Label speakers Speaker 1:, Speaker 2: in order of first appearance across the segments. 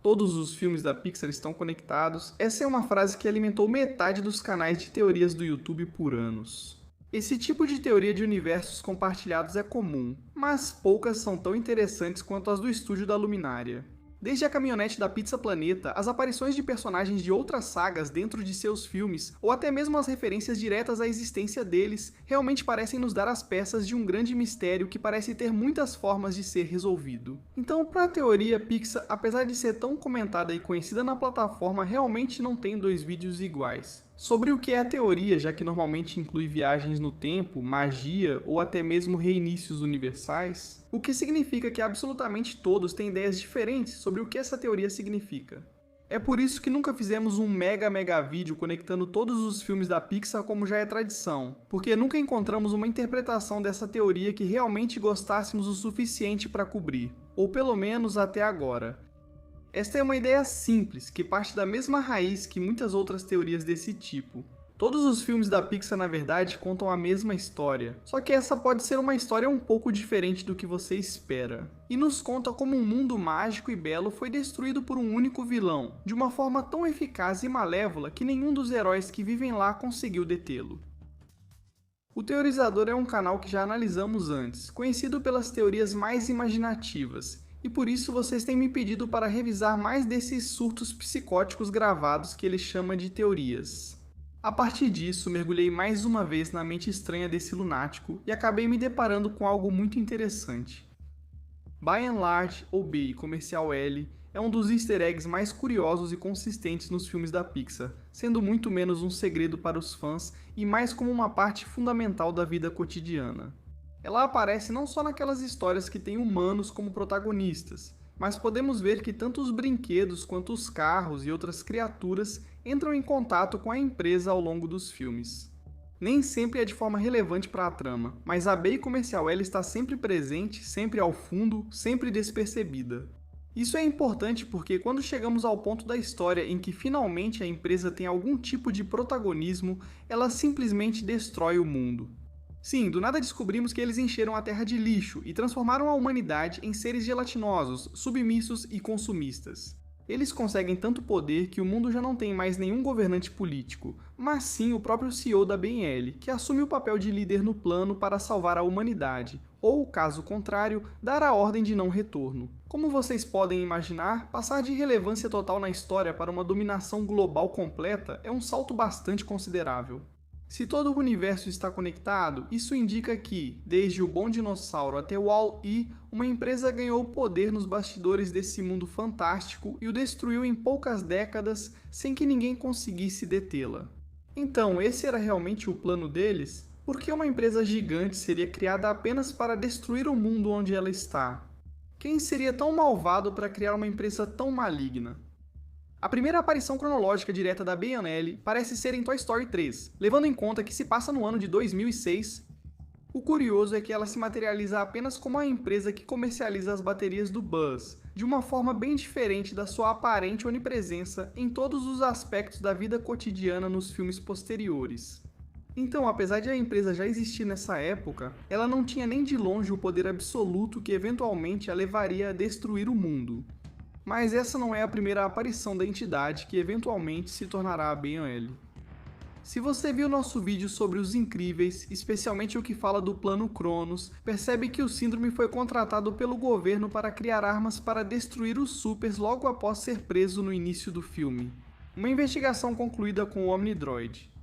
Speaker 1: todos os filmes da Pixar estão conectados, essa é uma frase que alimentou metade dos canais de teorias do YouTube por anos. Esse tipo de teoria de universos compartilhados é comum, mas poucas são tão interessantes quanto as do estúdio da Luminária. Desde a caminhonete da Pizza Planeta, as aparições de personagens de outras sagas dentro de seus filmes, ou até mesmo as referências diretas à existência deles, realmente parecem nos dar as peças de um grande mistério que parece ter muitas formas de ser resolvido. Então, para a teoria, Pixar, apesar de ser tão comentada e conhecida na plataforma, realmente não tem dois vídeos iguais. Sobre o que é a teoria, já que normalmente inclui viagens no tempo, magia ou até mesmo reinícios universais, o que significa que absolutamente todos têm ideias diferentes sobre o que essa teoria significa. É por isso que nunca fizemos um mega vídeo conectando todos os filmes da Pixar como já é tradição, porque nunca encontramos uma interpretação dessa teoria que realmente gostássemos o suficiente para cobrir, ou pelo menos até agora. Esta é uma ideia simples, que parte da mesma raiz que muitas outras teorias desse tipo. Todos os filmes da Pixar, na verdade, contam a mesma história, só que essa pode ser uma história um pouco diferente do que você espera. E nos conta como um mundo mágico e belo foi destruído por um único vilão, de uma forma tão eficaz e malévola que nenhum dos heróis que vivem lá conseguiu detê-lo. O Teorizador é um canal que já analisamos antes, conhecido pelas teorias mais imaginativas, e por isso vocês têm me pedido para revisar mais desses surtos psicóticos gravados que ele chama de teorias. A partir disso, mergulhei mais uma vez na mente estranha desse lunático e acabei me deparando com algo muito interessante. By and Large, ou B Comercial L, é um dos easter eggs mais curiosos e consistentes nos filmes da Pixar, sendo muito menos um segredo para os fãs e mais como uma parte fundamental da vida cotidiana. Ela aparece não só naquelas histórias que têm humanos como protagonistas, mas podemos ver que tanto os brinquedos quanto os carros e outras criaturas entram em contato com a empresa ao longo dos filmes. Nem sempre é de forma relevante para a trama, mas a B Comercial L está sempre presente, sempre ao fundo, sempre despercebida. Isso é importante porque quando chegamos ao ponto da história em que finalmente a empresa tem algum tipo de protagonismo, ela simplesmente destrói o mundo. Sim, do nada descobrimos que eles encheram a Terra de lixo e transformaram a humanidade em seres gelatinosos, submissos e consumistas. Eles conseguem tanto poder que o mundo já não tem mais nenhum governante político, mas sim o próprio CEO da BNL, que assume o papel de líder no plano para salvar a humanidade, ou, caso contrário, dar a ordem de não retorno. Como vocês podem imaginar, passar de relevância total na história para uma dominação global completa é um salto bastante considerável. Se todo o universo está conectado, isso indica que, desde o Bom Dinossauro até o Wall-E, uma empresa ganhou poder nos bastidores desse mundo fantástico e o destruiu em poucas décadas sem que ninguém conseguisse detê-la. Então, esse era realmente o plano deles? Por que uma empresa gigante seria criada apenas para destruir o mundo onde ela está? Quem seria tão malvado para criar uma empresa tão maligna? A primeira aparição cronológica direta da B&L parece ser em Toy Story 3, levando em conta que se passa no ano de 2006. O curioso é que ela se materializa apenas como a empresa que comercializa as baterias do Buzz, de uma forma bem diferente da sua aparente onipresença em todos os aspectos da vida cotidiana nos filmes posteriores. Então, apesar de a empresa já existir nessa época, ela não tinha nem de longe o poder absoluto que eventualmente a levaria a destruir o mundo. Mas essa não é a primeira aparição da entidade que eventualmente se tornará a B&L. Se você viu nosso vídeo sobre os Incríveis, especialmente o que fala do Plano Cronos, percebe que o Síndrome foi contratado pelo governo para criar armas para destruir os Supers logo após ser preso no início do filme. Uma investigação concluída com o Omnidroid.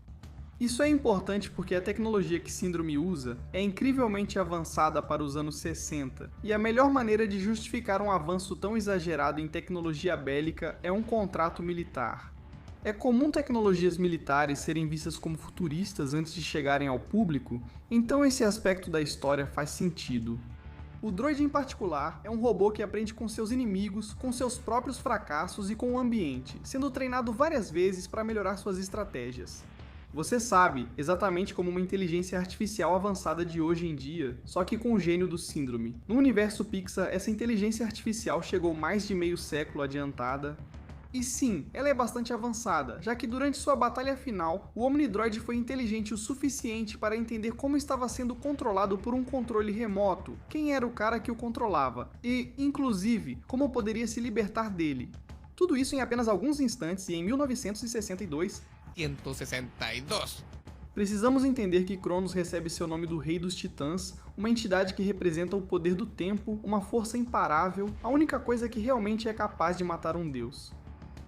Speaker 1: Isso é importante porque a tecnologia que Síndrome usa é incrivelmente avançada para os anos 60, e a melhor maneira de justificar um avanço tão exagerado em tecnologia bélica é um contrato militar. É comum tecnologias militares serem vistas como futuristas antes de chegarem ao público, então esse aspecto da história faz sentido. O droid em particular é um robô que aprende com seus inimigos, com seus próprios fracassos e com o ambiente, sendo treinado várias vezes para melhorar suas estratégias. Você sabe, exatamente como uma inteligência artificial avançada de hoje em dia, só que com o gênio do Síndrome. No universo Pixar, essa inteligência artificial chegou mais de meio século adiantada. E sim, ela é bastante avançada, já que durante sua batalha final, o Omnidroid foi inteligente o suficiente para entender como estava sendo controlado por um controle remoto, quem era o cara que o controlava, e, inclusive, como poderia se libertar dele. Tudo isso em apenas alguns instantes e em 1962,
Speaker 2: 162.
Speaker 1: precisamos entender que Cronos recebe seu nome do Rei dos Titãs, uma entidade que representa o poder do tempo, uma força imparável, a única coisa que realmente é capaz de matar um deus.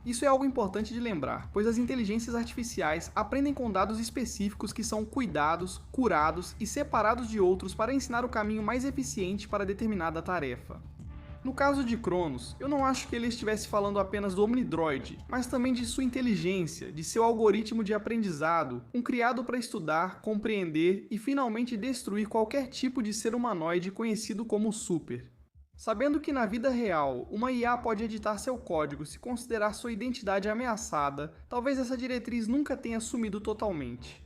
Speaker 1: Isso é algo importante de lembrar, pois as inteligências artificiais aprendem com dados específicos que são cuidados, curados e separados de outros para ensinar o caminho mais eficiente para determinada tarefa. No caso de Cronos, eu não acho que ele estivesse falando apenas do Omnidroid, mas também de sua inteligência, de seu algoritmo de aprendizado, um criado para estudar, compreender e finalmente destruir qualquer tipo de ser humanoide conhecido como Super. Sabendo que na vida real, uma IA pode editar seu código se considerar sua identidade ameaçada, talvez essa diretriz nunca tenha sumido totalmente.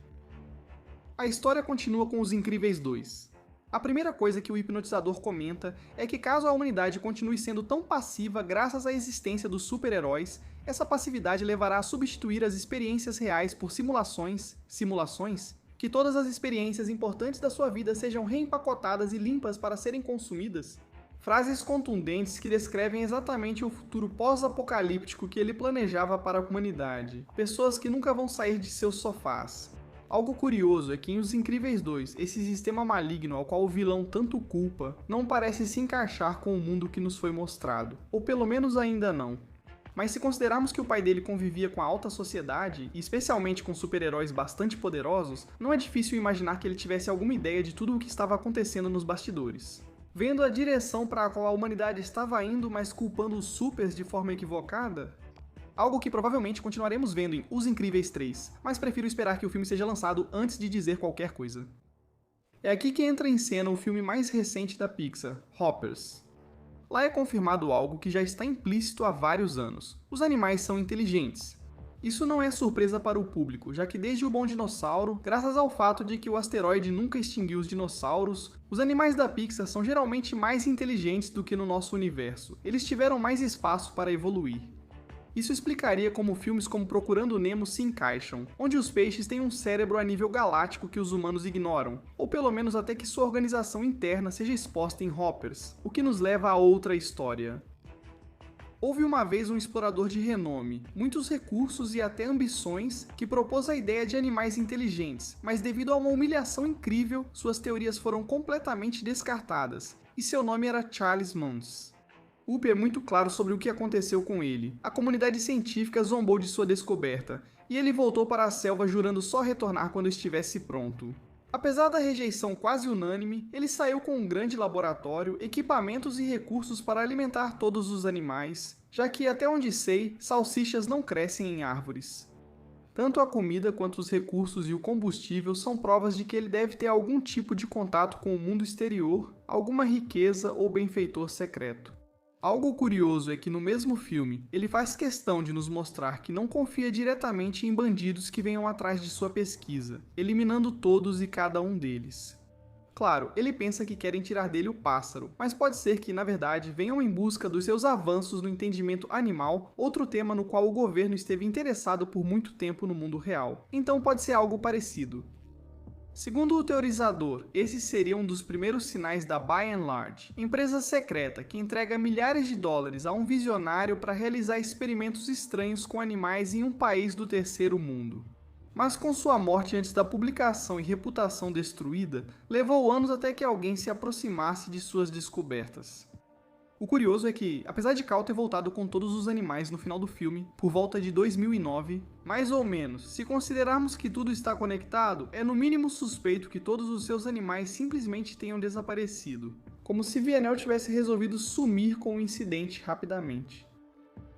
Speaker 1: A história continua com Os Incríveis 2. A primeira coisa que o hipnotizador comenta é que caso a humanidade continue sendo tão passiva graças à existência dos super-heróis, essa passividade levará a substituir as experiências reais por simulações, que todas as experiências importantes da sua vida sejam reempacotadas e limpas para serem consumidas. Frases contundentes que descrevem exatamente o futuro pós-apocalíptico que ele planejava para a humanidade. Pessoas que nunca vão sair de seus sofás. Algo curioso é que em Os Incríveis 2, esse sistema maligno ao qual o vilão tanto culpa, não parece se encaixar com o mundo que nos foi mostrado. Ou pelo menos ainda não. Mas se considerarmos que o pai dele convivia com a alta sociedade, e especialmente com super-heróis bastante poderosos, não é difícil imaginar que ele tivesse alguma ideia de tudo o que estava acontecendo nos bastidores. Vendo a direção para a qual a humanidade estava indo, mas culpando os supers de forma equivocada? Algo que provavelmente continuaremos vendo em Os Incríveis 3, mas prefiro esperar que o filme seja lançado antes de dizer qualquer coisa. É aqui que entra em cena o filme mais recente da Pixar, Hoppers. Lá é confirmado algo que já está implícito há vários anos. Os animais são inteligentes. Isso não é surpresa para o público, já que desde o Bom Dinossauro, graças ao fato de que o asteroide nunca extinguiu os dinossauros, os animais da Pixar são geralmente mais inteligentes do que no nosso universo. Eles tiveram mais espaço para evoluir. Isso explicaria como filmes como Procurando Nemo se encaixam, onde os peixes têm um cérebro a nível galáctico que os humanos ignoram, ou pelo menos até que sua organização interna seja exposta em Hoppers, o que nos leva a outra história. Houve uma vez um explorador de renome, muitos recursos e até ambições, que propôs a ideia de animais inteligentes, mas devido a uma humilhação incrível, suas teorias foram completamente descartadas, e seu nome era Charles Mons. Up é muito claro sobre o que aconteceu com ele. A comunidade científica zombou de sua descoberta, e ele voltou para a selva jurando só retornar quando estivesse pronto. Apesar da rejeição quase unânime, ele saiu com um grande laboratório, equipamentos e recursos para alimentar todos os animais, já que, até onde sei, salsichas não crescem em árvores. Tanto a comida quanto os recursos e o combustível são provas de que ele deve ter algum tipo de contato com o mundo exterior, alguma riqueza ou benfeitor secreto. Algo curioso é que no mesmo filme, ele faz questão de nos mostrar que não confia diretamente em bandidos que venham atrás de sua pesquisa, eliminando todos e cada um deles. Claro, ele pensa que querem tirar dele o pássaro, mas pode ser que, na verdade, venham em busca dos seus avanços no entendimento animal, outro tema no qual o governo esteve interessado por muito tempo no mundo real. Então pode ser algo parecido. Segundo o teorizador, esse seria um dos primeiros sinais da By and Large, empresa secreta que entrega milhares de dólares a um visionário para realizar experimentos estranhos com animais em um país do terceiro mundo. Mas com sua morte antes da publicação e reputação destruída, levou anos até que alguém se aproximasse de suas descobertas. O curioso é que, apesar de Cal ter voltado com todos os animais no final do filme, por volta de 2009, mais ou menos, se considerarmos que tudo está conectado, é no mínimo suspeito que todos os seus animais simplesmente tenham desaparecido, como se Vienel tivesse resolvido sumir com o incidente rapidamente.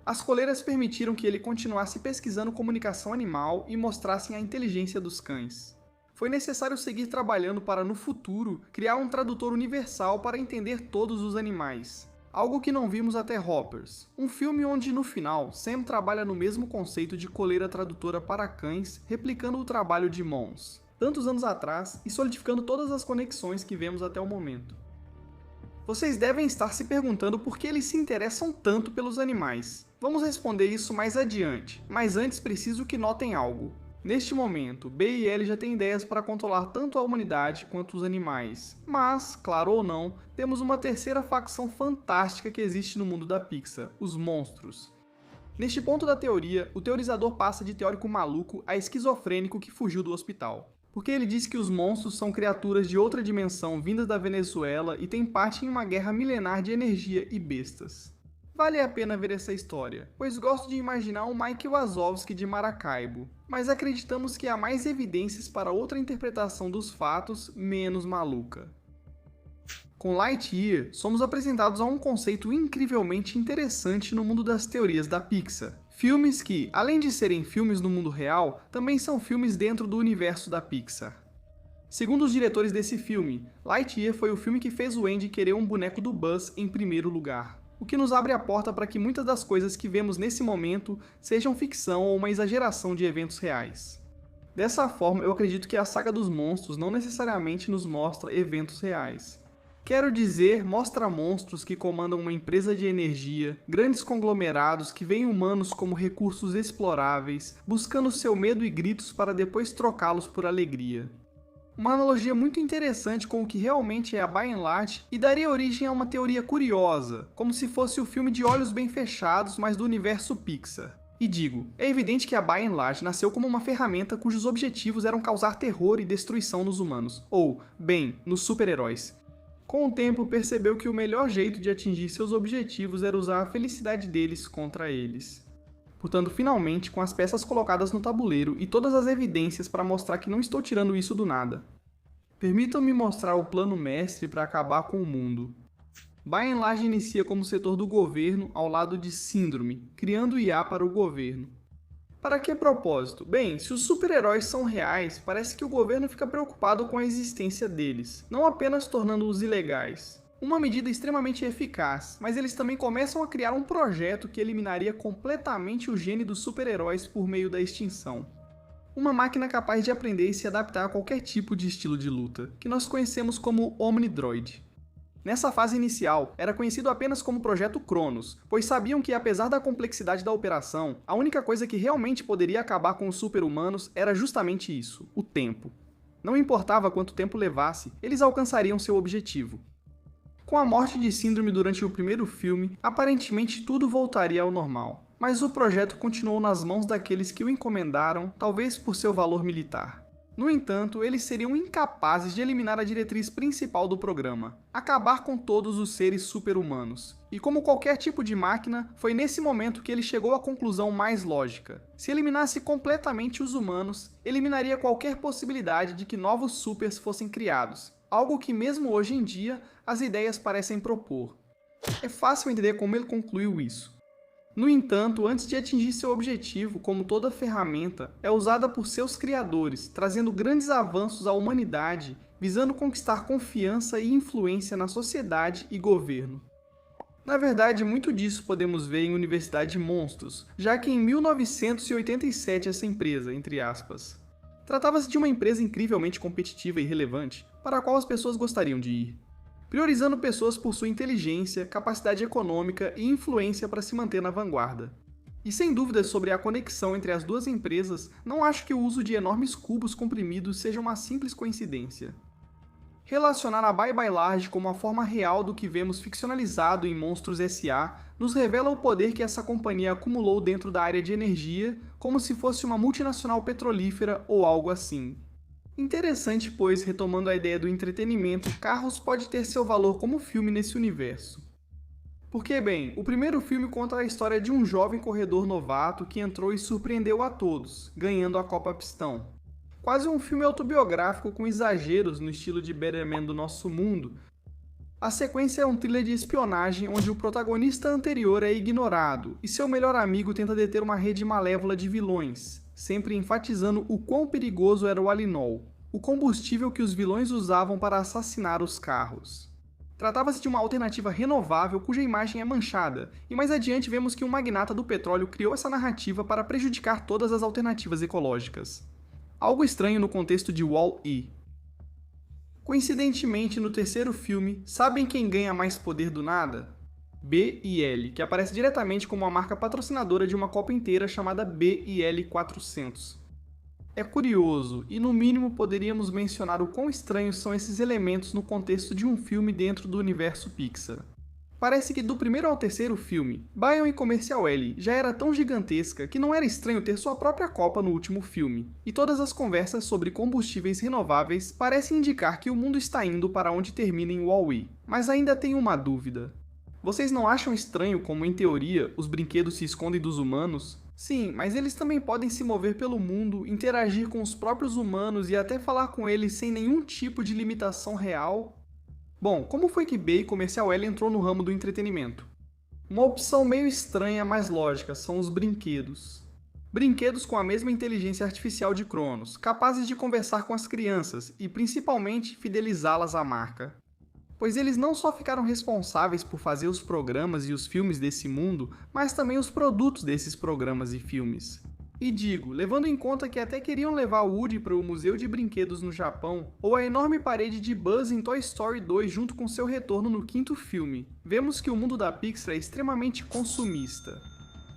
Speaker 1: As coleiras permitiram que ele continuasse pesquisando comunicação animal e mostrassem a inteligência dos cães. Foi necessário seguir trabalhando para, no futuro, criar um tradutor universal para entender todos os animais. Algo que não vimos até Hoppers, um filme onde, no final, Sam trabalha no mesmo conceito de coleira tradutora para cães, replicando o trabalho de Mons, tantos anos atrás, e solidificando todas as conexões que vemos até o momento. Vocês devem estar se perguntando por que eles se interessam tanto pelos animais. Vamos responder isso mais adiante, mas antes preciso que notem algo. Neste momento, B e L já têm ideias para controlar tanto a humanidade quanto os animais, mas, claro ou não, temos uma terceira facção fantástica que existe no mundo da Pixar, os monstros. Neste ponto da teoria, o teorizador passa de teórico maluco a esquizofrênico que fugiu do hospital. Porque ele diz que os monstros são criaturas de outra dimensão vindas da Venezuela e têm parte em uma guerra milenar de energia e bestas. Vale a pena ver essa história, pois gosto de imaginar um Mike Wazowski de Maracaibo, mas acreditamos que há mais evidências para outra interpretação dos fatos menos maluca. Com Lightyear, somos apresentados a um conceito incrivelmente interessante no mundo das teorias da Pixar. Filmes que, além de serem filmes no mundo real, também são filmes dentro do universo da Pixar. Segundo os diretores desse filme, Lightyear foi o filme que fez o Andy querer um boneco do Buzz em primeiro lugar, o que nos abre a porta para que muitas das coisas que vemos nesse momento sejam ficção ou uma exageração de eventos reais. Dessa forma, eu acredito que a saga dos monstros não necessariamente nos mostra eventos reais. Quero dizer, mostra monstros que comandam uma empresa de energia, grandes conglomerados que veem humanos como recursos exploráveis, buscando seu medo e gritos para depois trocá-los por alegria. Uma analogia muito interessante com o que realmente é a By and Large e daria origem a uma teoria curiosa, como se fosse o filme de olhos bem fechados, mas do universo Pixar. E digo, é evidente que a By and Large nasceu como uma ferramenta cujos objetivos eram causar terror e destruição nos humanos, ou, bem, nos super-heróis. Com o tempo, percebeu que o melhor jeito de atingir seus objetivos era usar a felicidade deles contra eles. Portanto, finalmente, com as peças colocadas no tabuleiro e todas as evidências para mostrar que não estou tirando isso do nada. Permitam-me mostrar o plano mestre para acabar com o mundo. By and Large inicia como setor do governo ao lado de Síndrome, criando IA para o governo. Para que propósito? Bem, se os super-heróis são reais, parece que o governo fica preocupado com a existência deles, não apenas tornando-os ilegais. Uma medida extremamente eficaz, mas eles também começam a criar um projeto que eliminaria completamente o gene dos super-heróis por meio da extinção. Uma máquina capaz de aprender e se adaptar a qualquer tipo de estilo de luta, que nós conhecemos como Omnidroid. Nessa fase inicial, era conhecido apenas como Projeto Cronos, pois sabiam que, apesar da complexidade da operação, a única coisa que realmente poderia acabar com os super-humanos era justamente isso, o tempo. Não importava quanto tempo levasse, eles alcançariam seu objetivo. Com a morte de Síndrome durante o primeiro filme, aparentemente tudo voltaria ao normal, mas o projeto continuou nas mãos daqueles que o encomendaram, talvez por seu valor militar. No entanto, eles seriam incapazes de eliminar a diretriz principal do programa, acabar com todos os seres super-humanos. E como qualquer tipo de máquina, foi nesse momento que ele chegou à conclusão mais lógica. Se eliminasse completamente os humanos, eliminaria qualquer possibilidade de que novos supers fossem criados, algo que mesmo hoje em dia as ideias parecem propor. É fácil entender como ele concluiu isso. No entanto, antes de atingir seu objetivo, como toda ferramenta, é usada por seus criadores, trazendo grandes avanços à humanidade, visando conquistar confiança e influência na sociedade e governo. Na verdade, muito disso podemos ver em Universidade de Monstros, já que em 1987 essa empresa, entre aspas, tratava-se de uma empresa incrivelmente competitiva e relevante, para a qual as pessoas gostariam de ir, priorizando pessoas por sua inteligência, capacidade econômica e influência para se manter na vanguarda. E sem dúvidas sobre a conexão entre as duas empresas, não acho que o uso de enormes cubos comprimidos seja uma simples coincidência. Relacionar a By and Large como a forma real do que vemos ficcionalizado em Monstros S.A. nos revela o poder que essa companhia acumulou dentro da área de energia, como se fosse uma multinacional petrolífera ou algo assim. Interessante, pois, retomando a ideia do entretenimento, Carros pode ter seu valor como filme nesse universo. Porque, bem, o primeiro filme conta a história de um jovem corredor novato que entrou e surpreendeu a todos, ganhando a Copa Pistão. Quase um filme autobiográfico com exageros no estilo de Better Man do nosso mundo. A sequência é um thriller de espionagem onde o protagonista anterior é ignorado e seu melhor amigo tenta deter uma rede malévola de vilões, sempre enfatizando o quão perigoso era o Alinol, o combustível que os vilões usavam para assassinar os carros. Tratava-se de uma alternativa renovável cuja imagem é manchada, e mais adiante vemos que um magnata do petróleo criou essa narrativa para prejudicar todas as alternativas ecológicas. Algo estranho no contexto de Wall-E. Coincidentemente, no terceiro filme, sabem quem ganha mais poder do nada? BIL, que aparece diretamente como a marca patrocinadora de uma copa inteira chamada BIL 400. É curioso, e no mínimo poderíamos mencionar o quão estranhos são esses elementos no contexto de um filme dentro do universo Pixar. Parece que do primeiro ao terceiro filme, Bion e Comercial L já era tão gigantesca que não era estranho ter sua própria Copa no último filme, e todas as conversas sobre combustíveis renováveis parecem indicar que o mundo está indo para onde termina em Wall-E. Mas ainda tenho uma dúvida. Vocês não acham estranho como, em teoria, os brinquedos se escondem dos humanos? Sim, mas eles também podem se mover pelo mundo, interagir com os próprios humanos e até falar com eles sem nenhum tipo de limitação real? Bom, como foi que B e Comercial L entrou no ramo do entretenimento? Uma opção meio estranha, mas lógica, são os brinquedos. Brinquedos com a mesma inteligência artificial de Cronos, capazes de conversar com as crianças e, principalmente, fidelizá-las à marca. Pois eles não só ficaram responsáveis por fazer os programas e os filmes desse mundo, mas também os produtos desses programas e filmes. E digo, levando em conta que até queriam levar o Woody para o Museu de Brinquedos no Japão, ou a enorme parede de Buzz em Toy Story 2 junto com seu retorno no quinto filme, vemos que o mundo da Pixar é extremamente consumista.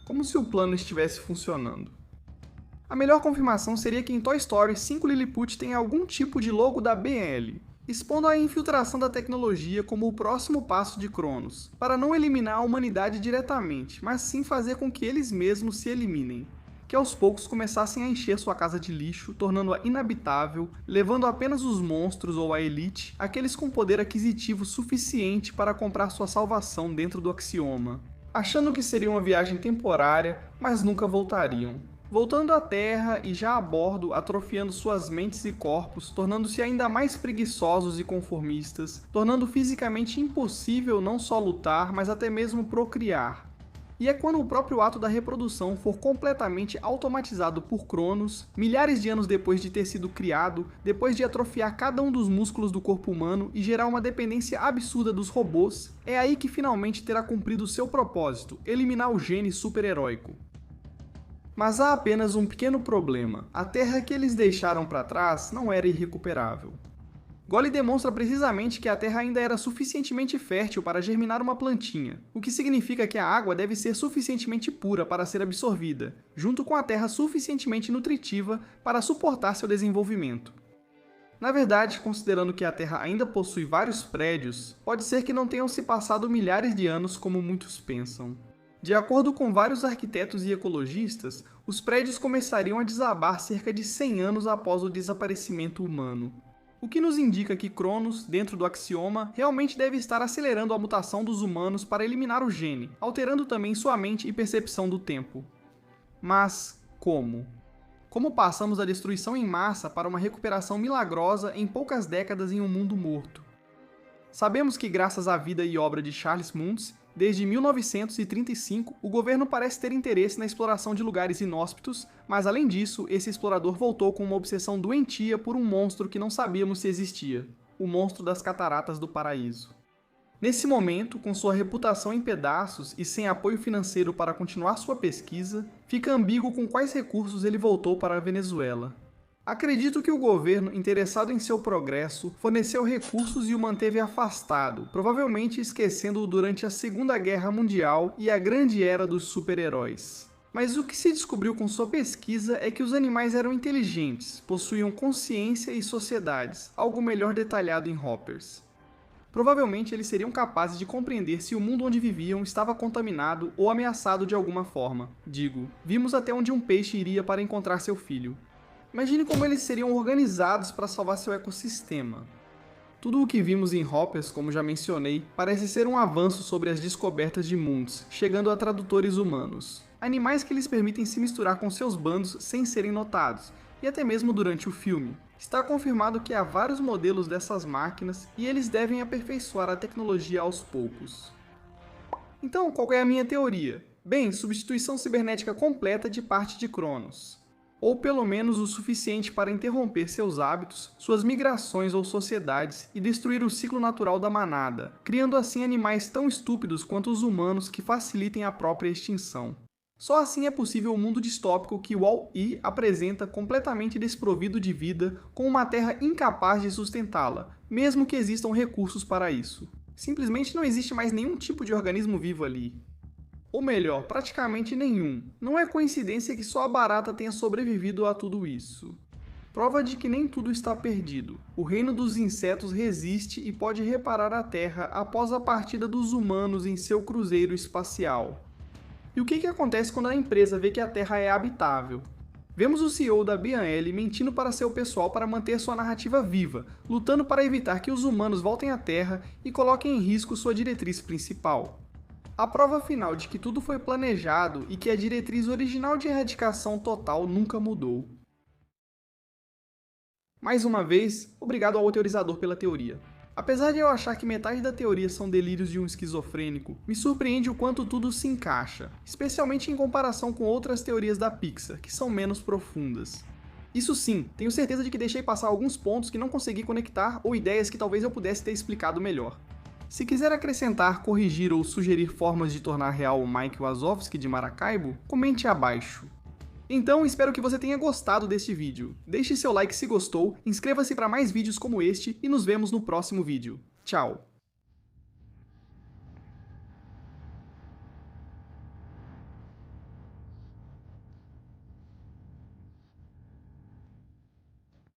Speaker 1: Como se o plano estivesse funcionando. A melhor confirmação seria que em Toy Story 5 Lilliput tem algum tipo de logo da BL, expondo a infiltração da tecnologia como o próximo passo de Cronos, para não eliminar a humanidade diretamente, mas sim fazer com que eles mesmos se eliminem. Que aos poucos começassem a encher sua casa de lixo, tornando-a inabitável, levando apenas os monstros ou a elite, aqueles com poder aquisitivo suficiente para comprar sua salvação dentro do axioma, achando que seria uma viagem temporária, mas nunca voltariam. Voltando à Terra e já a bordo, atrofiando suas mentes e corpos, tornando-se ainda mais preguiçosos e conformistas, tornando fisicamente impossível não só lutar, mas até mesmo procriar. E é quando o próprio ato da reprodução for completamente automatizado por Cronos, milhares de anos depois de ter sido criado, depois de atrofiar cada um dos músculos do corpo humano e gerar uma dependência absurda dos robôs, é aí que finalmente terá cumprido seu propósito, eliminar o gene super-heróico. Mas há apenas um pequeno problema, a Terra que eles deixaram para trás não era irrecuperável. Goli demonstra precisamente que a Terra ainda era suficientemente fértil para germinar uma plantinha, o que significa que a água deve ser suficientemente pura para ser absorvida, junto com a terra suficientemente nutritiva para suportar seu desenvolvimento. Na verdade, considerando que a Terra ainda possui vários prédios, pode ser que não tenham se passado milhares de anos como muitos pensam. De acordo com vários arquitetos e ecologistas, os prédios começariam a desabar cerca de 100 anos após o desaparecimento humano. O que nos indica que Cronos, dentro do axioma, realmente deve estar acelerando a mutação dos humanos para eliminar o gene, alterando também sua mente e percepção do tempo. Mas como? Como passamos da destruição em massa para uma recuperação milagrosa em poucas décadas em um mundo morto? Sabemos que graças à vida e obra de Charles Muntz, desde 1935, o governo parece ter interesse na exploração de lugares inóspitos, mas além disso, esse explorador voltou com uma obsessão doentia por um monstro que não sabíamos se existia, o monstro das Cataratas do Paraíso. Nesse momento, com sua reputação em pedaços e sem apoio financeiro para continuar sua pesquisa, fica ambíguo com quais recursos ele voltou para a Venezuela. Acredito que o governo, interessado em seu progresso, forneceu recursos e o manteve afastado, provavelmente esquecendo-o durante a Segunda Guerra Mundial e a grande era dos super-heróis. Mas o que se descobriu com sua pesquisa é que os animais eram inteligentes, possuíam consciência e sociedades, algo melhor detalhado em Hoppers. Provavelmente eles seriam capazes de compreender se o mundo onde viviam estava contaminado ou ameaçado de alguma forma. Digo, vimos até onde um peixe iria para encontrar seu filho. Imagine como eles seriam organizados para salvar seu ecossistema. Tudo o que vimos em Hoppers, como já mencionei, parece ser um avanço sobre as descobertas de Muntz, chegando a tradutores humanos. Animais que lhes permitem se misturar com seus bandos sem serem notados, e até mesmo durante o filme. Está confirmado que há vários modelos dessas máquinas e eles devem aperfeiçoar a tecnologia aos poucos. Então, qual é a minha teoria? Bem, substituição cibernética completa de parte de Cronos. Ou pelo menos o suficiente para interromper seus hábitos, suas migrações ou sociedades e destruir o ciclo natural da manada, criando assim animais tão estúpidos quanto os humanos que facilitem a própria extinção. Só assim é possível o mundo distópico que Wall-E apresenta completamente desprovido de vida, com uma Terra incapaz de sustentá-la, mesmo que existam recursos para isso. Simplesmente não existe mais nenhum tipo de organismo vivo ali. Ou melhor, praticamente nenhum. Não é coincidência que só a barata tenha sobrevivido a tudo isso. prova de que nem tudo está perdido. O reino dos insetos resiste e pode reparar a Terra após a partida dos humanos em seu cruzeiro espacial. E o que acontece quando a empresa vê que a Terra é habitável? Vemos o CEO da B&L mentindo para seu pessoal para manter sua narrativa viva, lutando para evitar que os humanos voltem à Terra e coloquem em risco sua diretriz principal. A prova final de que tudo foi planejado e que a diretriz original de erradicação total nunca mudou. Mais uma vez, obrigado ao teorizador pela teoria. Apesar de eu achar que metade da teoria são delírios de um esquizofrênico, me surpreende o quanto tudo se encaixa, especialmente em comparação com outras teorias da Pixar, que são menos profundas. Isso sim, tenho certeza de que deixei passar alguns pontos que não consegui conectar ou ideias que talvez eu pudesse ter explicado melhor. Se quiser acrescentar, corrigir ou sugerir formas de tornar real o Mike Wazowski de Maracaibo, comente abaixo. Então, espero que você tenha gostado deste vídeo. Deixe seu like se gostou, inscreva-se para mais vídeos como este e nos vemos no próximo vídeo. Tchau!